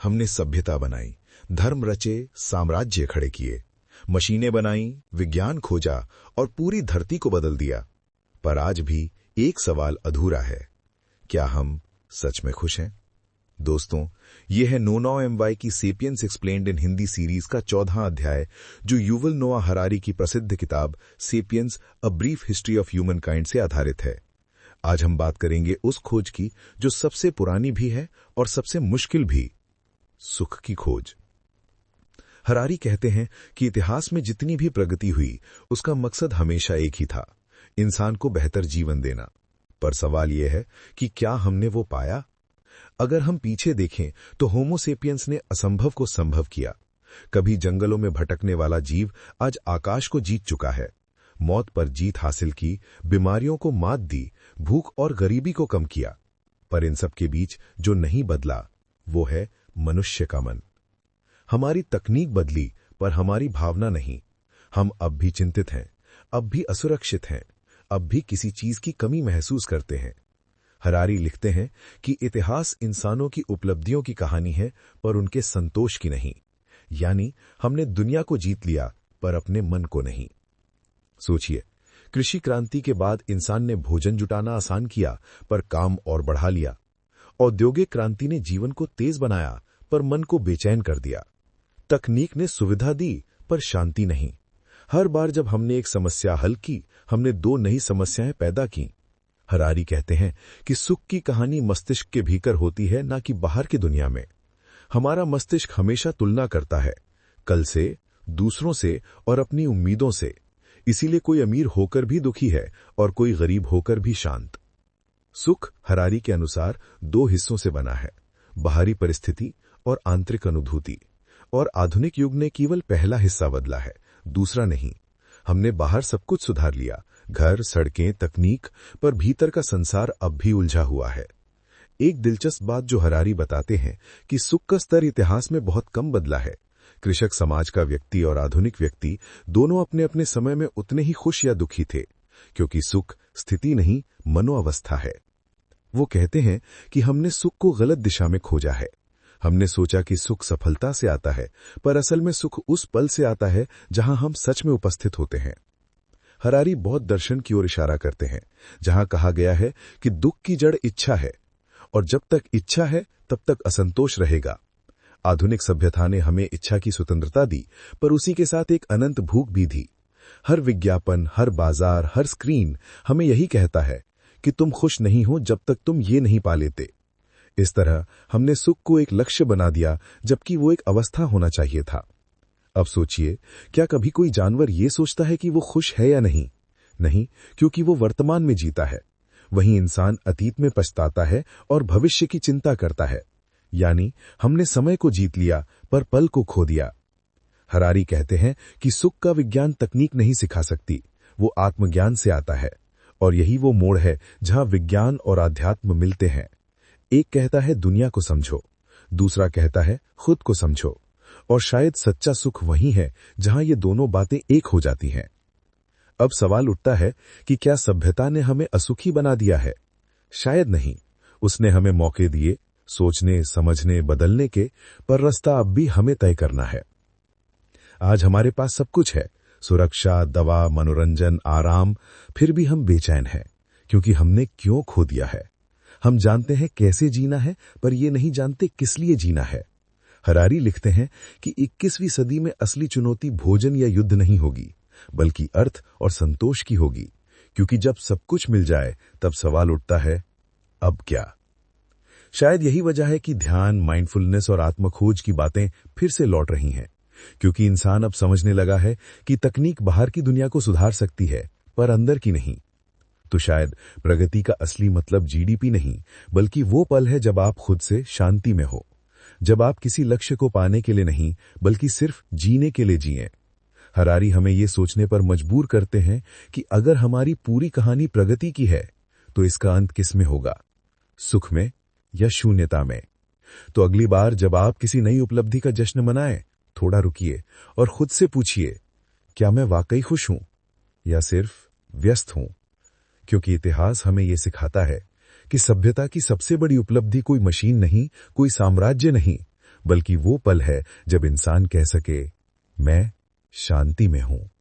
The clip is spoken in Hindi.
हमने सभ्यता बनाई, धर्म रचे, साम्राज्य खड़े किए, मशीनें बनाई, विज्ञान खोजा और पूरी धरती को बदल दिया। पर आज भी एक सवाल अधूरा है, क्या हम सच में खुश हैं? दोस्तों, ये है नोनॉ एमवाई की सेपियंस एक्सप्लेन्ड इन हिंदी सीरीज का 14वां अध्याय, जो युवल नोआ हरारी की प्रसिद्ध किताब sapiens a brief history of human kind से आधारित है। आज हम बात करेंगे उस खोज की जो सबसे पुरानी भी है और सबसे मुश्किल भी, सुख की खोज। हरारी कहते हैं कि इतिहास में जितनी भी प्रगति हुई उसका मकसद हमेशा एक ही था, इंसान को बेहतर जीवन देना। पर सवाल यह है कि क्या हमने वो पाया? अगर हम पीछे देखें तो होमो सेपियंस ने असंभव को संभव किया। कभी जंगलों में भटकने वाला जीव आज आकाश को जीत चुका है, मौत पर जीत हासिल की, बीमारियों को मात दी, भूख और गरीबी को कम किया। पर इन सब के बीच जो नहीं बदला वो है मनुष्य का मन। हमारी तकनीक बदली पर हमारी भावना नहीं। हम अब भी चिंतित हैं, अब भी असुरक्षित हैं, अब भी किसी चीज की कमी महसूस करते हैं। हरारी लिखते हैं कि इतिहास इंसानों की उपलब्धियों की कहानी है पर उनके संतोष की नहीं। यानी हमने दुनिया को जीत लिया पर अपने मन को नहीं। सोचिए, कृषि क्रांति के बाद इंसान ने भोजन जुटाना आसान किया पर काम और बढ़ा लिया। औद्योगिक क्रांति ने जीवन को तेज बनाया पर मन को बेचैन कर दिया। तकनीक ने सुविधा दी पर शांति नहीं। हर बार जब हमने एक समस्या हल की, हमने दो नई समस्याएं पैदा की। हरारी कहते हैं कि सुख की कहानी मस्तिष्क के भीतर होती है, ना कि बाहर की दुनिया में। हमारा मस्तिष्क हमेशा तुलना करता है, कल से, दूसरों से और अपनी उम्मीदों से। इसीलिए कोई अमीर होकर भी दुखी है और कोई गरीब होकर भी शांत। सुख हरारी के अनुसार दो हिस्सों से बना है, बाहरी परिस्थिति और आंतरिक अनुभूति। और आधुनिक युग ने केवल पहला हिस्सा बदला है, दूसरा नहीं। हमने बाहर सब कुछ सुधार लिया, घर, सड़कें, तकनीक, पर भीतर का संसार अब भी उलझा हुआ है। एक दिलचस्प बात जो हरारी बताते हैं कि सुख का स्तर इतिहास में बहुत कम बदला है। कृषक समाज का व्यक्ति और आधुनिक व्यक्ति दोनों अपने अपने समय में उतने ही खुश या दुखी थे, क्योंकि सुख स्थिति नहीं, मनोअवस्था है। वो कहते हैं कि हमने सुख को गलत दिशा में खोजा है। हमने सोचा कि सुख सफलता से आता है, पर असल में सुख उस पल से आता है जहां हम सच में उपस्थित होते हैं। हरारी बौद्ध दर्शन की ओर इशारा करते हैं, जहां कहा गया है कि दुख की जड़ इच्छा है और जब तक इच्छा है तब तक असंतोष रहेगा। आधुनिक सभ्यता ने हमें इच्छा की स्वतंत्रता दी, पर उसी के साथ एक अनंत भूख भी दी। हर विज्ञापन, हर बाजार, हर स्क्रीन हमें यही कहता है कि तुम खुश नहीं हो जब तक तुम ये नहीं पा लेते। इस तरह हमने सुख को एक लक्ष्य बना दिया, जबकि वो एक अवस्था होना चाहिए था। अब सोचिए, क्या कभी कोई जानवर ये सोचता है कि वो खुश है या नहीं? नहीं, क्योंकि वो वर्तमान में जीता है। वहीं इंसान अतीत में पछताता है और भविष्य की चिंता करता है। यानी हमने समय को जीत लिया पर पल को खो दिया। हरारी कहते हैं कि सुख का विज्ञान तकनीक नहीं सिखा सकती, वो आत्मज्ञान से आता है। और यही वो मोड़ है जहां विज्ञान और आध्यात्म मिलते हैं। एक कहता है दुनिया को समझो, दूसरा कहता है खुद को समझो। और शायद सच्चा सुख वही है जहां ये दोनों बातें एक हो जाती हैं। अब सवाल उठता है कि क्या सभ्यता ने हमें असुखी बना दिया है? शायद नहीं। उसने हमें मौके दिए, सोचने, समझने, बदलने के, पर रास्ता अब भी हमें तय करना है। आज हमारे पास सब कुछ है, सुरक्षा, दवा, मनोरंजन, आराम, फिर भी हम बेचैन हैं, क्योंकि हमने क्यों खो दिया है। हम जानते हैं कैसे जीना है, पर ये नहीं जानते किस लिए जीना है। हरारी लिखते हैं कि 21वीं सदी में असली चुनौती भोजन या युद्ध नहीं होगी, बल्कि अर्थ और संतोष की होगी। क्योंकि जब सब कुछ मिल जाए तब सवाल उठता है, अब क्या? शायद यही वजह है कि ध्यान, माइंडफुलनेस और आत्मखोज की बातें फिर से लौट रही हैं, क्योंकि इंसान अब समझने लगा है कि तकनीक बाहर की दुनिया को सुधार सकती है, पर अंदर की नहीं। तो शायद प्रगति का असली मतलब जीडीपी नहीं, बल्कि वो पल है जब आप खुद से शांति में हो, जब आप किसी लक्ष्य को पाने के लिए नहीं, बल्कि सिर्फ जीने के लिए जिएं। हरारी हमें ये सोचने पर मजबूर करते हैं कि अगर हमारी पूरी कहानी प्रगति की है, तो इसका अंत किस में होगा, सुख में या शून्यता में? तो अगली बार जब आप किसी नई उपलब्धि का जश्न मनाएं, थोड़ा रुकिए और खुद से पूछिए, क्या मैं वाकई खुश हूं या सिर्फ व्यस्त हूं? क्योंकि इतिहास हमें यह सिखाता है कि सभ्यता की सबसे बड़ी उपलब्धि कोई मशीन नहीं, कोई साम्राज्य नहीं, बल्कि वो पल है जब इंसान कह सके, मैं शांति में हूं।